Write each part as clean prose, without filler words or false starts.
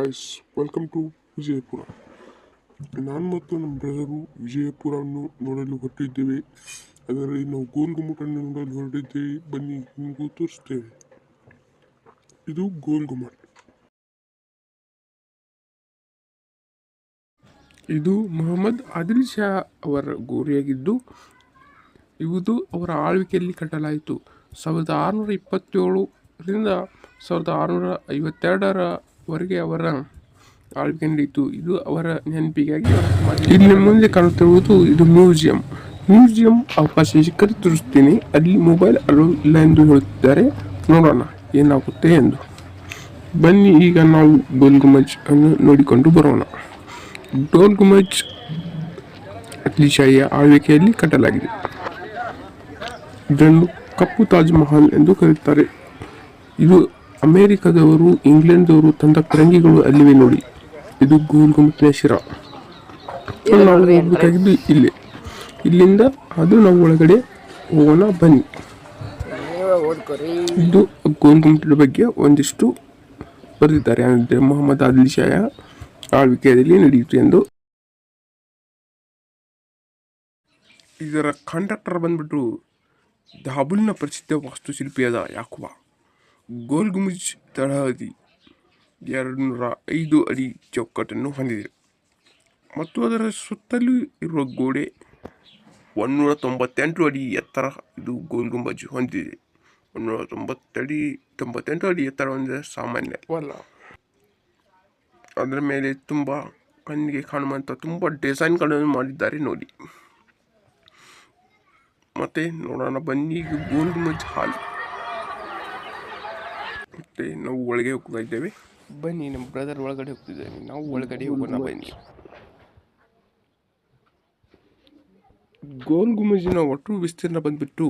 Guys, welcome to Vijayapura. ನಾನು ಮತ್ತು ನಮ್ಮ ಬ್ರದರು ವಿಜಯಪುರವನ್ನು ನೋಡಲು ಹೊರಟಿದ್ದೇವೆ. ಅದರಲ್ಲಿ ನಾವು ಗೋಲ್ ಗುಮ್ಮಟನ್ನು ನೋಡಲು ಹೊರಟಿದ್ದೇವೆ. ಬನ್ನಿ ನಿಮಗೂ ತೋರಿಸ್ತೇವೆ. ಇದು ಗೋಲ್ ಗುಮ್ಮಟ್. ಇದು ಮೊಹಮ್ಮದ್ ಆದಿಲ್ ಶಾ ಅವರ ಗೋರಿಯಾಗಿದ್ದು ಇದು ಅವರ ಆಳ್ವಿಕೆಯಲ್ಲಿ ಕಟ್ಟಲಾಯಿತು. 1627ರಿಂದ 1652ರವರೆಗೆ ಅವರ ಆಳ್ವಿಕೆ ನಡೆಯಿತು. ಇದು ಅವರ ನೆನಪಿಗಾಗಿ ಇಲ್ಲಿ ಮುಂದೆ ಕಾಣುತ್ತಿರುವುದು ಇದು ಮ್ಯೂಸಿಯಂ ಅವಕಾಶ ಸಿಕ್ಕರೆ ತೋರಿಸ್ತೀನಿ. ಅಲ್ಲಿ ಮೊಬೈಲ್ ಅಲೋ ಇಲ್ಲ ಎಂದು ಹೇಳುತ್ತಿದ್ದಾರೆ. ನೋಡೋಣ ಏನಾಗುತ್ತೆ ಎಂದು. ಬನ್ನಿ ಈಗ ನಾವು ಗೋಲ್ ಗುಮ್ಮಜ್ ಅನ್ನು ನೋಡಿಕೊಂಡು ಬರೋಣ. ಗೋಲ್ ಗುಮ್ಮಜ್ ಆದಿಲ್ ಶಾಹಿಯ ಆಳ್ವಿಕೆಯಲ್ಲಿ ಕಟ್ಟಲಾಗಿದೆ. ಇದನ್ನು ಕಪ್ಪು ತಾಜ್ ಮಹಲ್ ಎಂದು ಕರೆಯುತ್ತಾರೆ. ಇದು ಅಮೆರಿಕದವರು, ಇಂಗ್ಲೆಂಡ್ದವರು ತಂದ ಫಿರಂಗಿಗಳು ಅಲ್ಲಿವೆ ನೋಡಿ. ಇದು ಗೋಲ್ ಗುಮ್ಮಟಿನ ಶಿರ. ನಾವು ಹೋಗಬೇಕಾಗಿದ್ದು ಇಲ್ಲಿಂದ ಅದು ನಾವು ಒಳಗಡೆ ಹೋಗೋಣ ಬನ್ನಿ. ಇದು ಗೋಲ್ ಗುಮ್ಮಟದ ಬಗ್ಗೆ ಒಂದಿಷ್ಟು ಬರೆದಿದ್ದಾರೆ. ಅಂದರೆ ಮೊಹಮ್ಮದ್ ಆದಿಲ್ ಶಾಯ ಆಳ್ವಿಕೆಯಲ್ಲಿ ನಡೆಯಿತು ಎಂದು. ಇದರ ಕಾಂಟ್ರಾಕ್ಟರ್ ಬಂದ್ಬಿಟ್ಟು ದಾಬುಲ್ನ ಪ್ರಸಿದ್ಧ ವಾಸ್ತುಶಿಲ್ಪಿಯಾದ ಯಾಕೂಬ. ಗೋಲ್ ಗುಮ್ಮಜ್ ತಳಹದಿ 205 ಅಡಿ ಚೌಕಟ್ಟನ್ನು ಹೊಂದಿದೆ ಮತ್ತು ಅದರ ಸುತ್ತಲೂ ಇರುವ ಗೋಡೆ 198 ಅಡಿ ಎತ್ತರ. ಇದು ಗೋಲ್ ಗುಮ್ಮಜ್ ಹೊಂದಿದೆ. 198 ಅಡಿ ಎತ್ತರ ಹೊಂದಿದೆ ಸಾಮಾನ್ಯವಲ್ಲ. ಅದರ ಮೇಲೆ ತುಂಬ ಕಣ್ಣಿಗೆ ಕಾಣುವಂಥ ತುಂಬ ಡಿಸೈನ್ಗಳನ್ನು ಮಾಡಿದ್ದಾರೆ ನೋಡಿ. ಮತ್ತೆ ನೋಡೋಣ ಬನ್ನಿ. ಈಗ ಗೋಲ್ ಗುಮ್ಮಜ್ ಹಾಲ್. ಮತ್ತೆ ನಾವು ಒಳಗೆ ಹೋಗ್ತಾ ಇದ್ದೇವೆ. ಬನ್ನಿ, ನಮ್ಮ ಬ್ರದರ್ ಒಳಗಡೆ ಹೋಗ್ತಿದ್ದೇವೆ. ನಾವು ಒಳಗಡೆ ಹೋಗೋಣ ಬನ್ನಿ. ಗೋಲ್ ಗುಮ್ಮಜಿನ ಒಟ್ಟು ವಿಸ್ತೀರ್ಣ ಬಂದ್ಬಿಟ್ಟು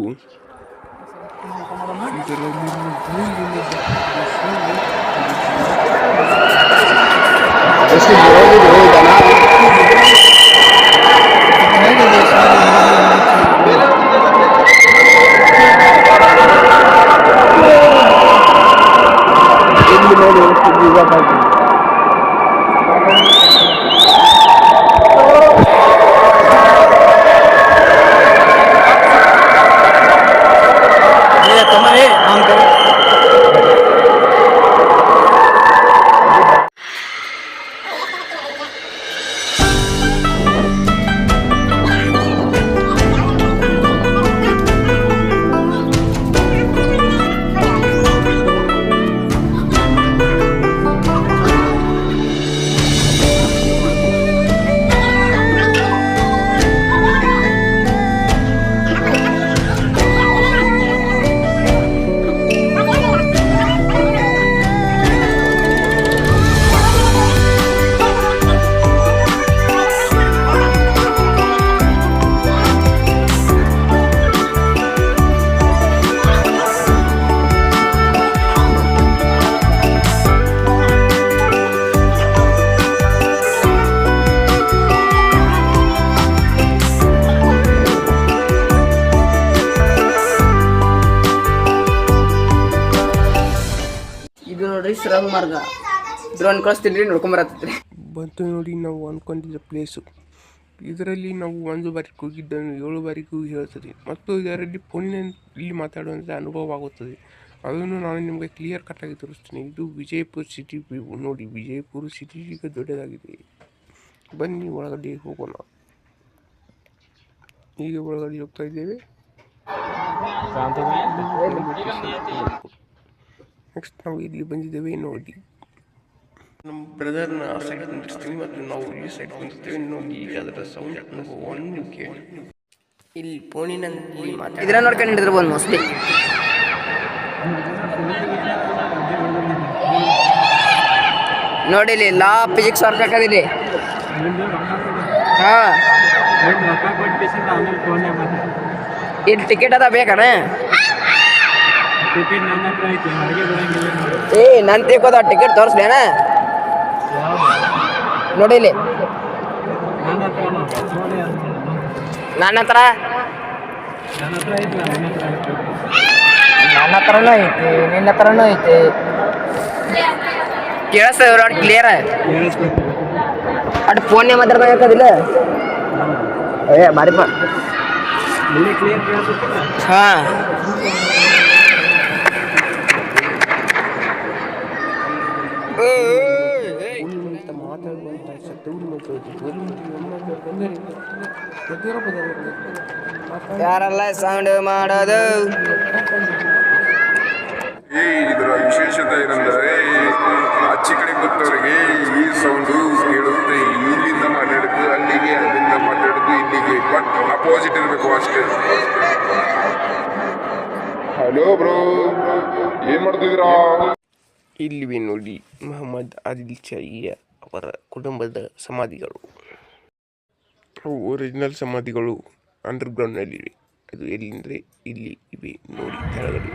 ಸುರಂಗ ಮಾರ್ಗ ಡ್ರೋನ್ ಕಳಿಸ್ತೀನಿ, ನೋಡ್ಕೊಂಬರತ್ತೀರಿ. ಬಂತು ನೋಡಿ ನಾವು ಅಂದ್ಕೊಂಡಿದ್ದ ಪ್ಲೇಸು. ಇದರಲ್ಲಿ ನಾವು 1 ಬಾರಿಗೆ ಹೋಗಿದ್ದನ್ನು 7 ಬಾರಿಗೂ ಹೇಳ್ತದೆ ಮತ್ತು ಇದರಲ್ಲಿ ಫೋನಿನಲ್ಲಿ ಮಾತಾಡುವಂಥ ಅನುಭವ ಆಗುತ್ತದೆ. ಅದನ್ನು ನಾನು ನಿಮಗೆ ಕ್ಲಿಯರ್ ಕಟ್ಟಾಗಿ ತೋರಿಸ್ತೀನಿ. ಇದು ವಿಜಯಪುರ ಸಿಟಿ ವ್ಯೂ ನೋಡಿ. ವಿಜಯಪುರ ಸಿಟಿ ಈಗ ದೊಡ್ಡದಾಗಿದೆ. ಬನ್ನಿ ಒಳಗಡೆ ಹೋಗೋಣ. ಈಗ ಒಳಗಡೆ ಹೋಗ್ತಾ ಇದ್ದೇವೆ. ನೆಕ್ಸ್ಟ್ ನಾವು ಇಲ್ಲಿ ಬಂದಿದ್ದೇವೆ ನೋಡಿ. ನಮ್ಮ ಬ್ರದರ್ನ ಆ ಸೈಡ್ ಕುಂತಿರ್ತೀವಿ ಮತ್ತು ನಾವು ಈ ಸೈಡ್ ಕುಂತಿರ್ತೇವೆ ನೋಡಿ. ಈಗ ಅದರ ಸೌಂಡ್ ಒಂದು ಕೇಳಿ. ಇಲ್ಲಿ ಫೋನಿನಲ್ಲಿ ಇದರ ನೋಡ್ಕೊಂಡು ಹಿಡಿದಿರ್ಬೋದು ಮೋಸ್ಟ್ಲಿ. ನೋಡಿ ಇಲ್ಲಿ ಲಾ ಫಿಸಿಕ್ಸ್ ವರ್ಕಾಕದಿಲ್ಲಿ. ಹಾಂ, ಇಲ್ಲಿ ಟಿಕೆಟ್ ಅದ ಬೇಕಣ್ಣ? ಏ ನಾನು ತಿಳ್ಕೋದ ಟಿಕೆಟ್ ತೋರಿಸ್ಲೇನ ನೋಡಿ ಇಲ್ಲಿ. ನನ್ನ ಹತ್ರನೂ ಐತಿ, ನಿನ್ನ ಹತ್ರನೂ ಐತಿ. ಕೇಳಿಸ್ತದೆ ನೋಡಿ ಕ್ಲಿಯರ್ ಅಟ್ ಫೋನ್ನೇ ಮಾತಾಡ್ಬೇಕಾದಿಲ್ಲ ಏ ಬಾರಿಪ್ಪ ಹಾಂ ಯಾರಲ್ಲ ಸೌಂಡ್ ಮಾಡೋದು ಇದರ ವಿಶೇಷತೆ ಏನೆಂದರೆ ಆಚೆ ಕಡೆ ಕೂತವರಿಗೆ ಈ ಸೌಂಡು ಕೇಳುತ್ತೆ. ಇಲ್ಲಿಂದ ಮಾತಾಡಿದ್ದು ಅಲ್ಲಿಗೆ, ಅಲ್ಲಿಂದ ಮಾತಾಡಿದ್ದು ಇಲ್ಲಿಗೆ, ಬಟ್ ಅಪೋಸಿಟ್ ಇರಬೇಕು ಅಷ್ಟೇ. ಹಲೋ ಬ್ರೋ, ಏನ್ ಮಾಡ್ತಿದ್ದೀರಾ? ಇಲ್ಲಿವೆ ನೋಡಿ ಮೊಹಮ್ಮದ್ ಆದಿಲ್ ಶಾಹಿಯ ಅವರ ಕುಟುಂಬದ ಸಮಾಧಿಗಳು. ಅವು ಒರಿಜಿನಲ್ ಸಮಾಧಿಗಳು ಅಂಡರ್ಗ್ರೌಂಡ್ನಲ್ಲಿವೆ. ಅದು ಎಲ್ಲಿಂದರೆ ಇಲ್ಲಿ ಇವೆ ನೋಡಿ ಕೆಳಗಡೆ.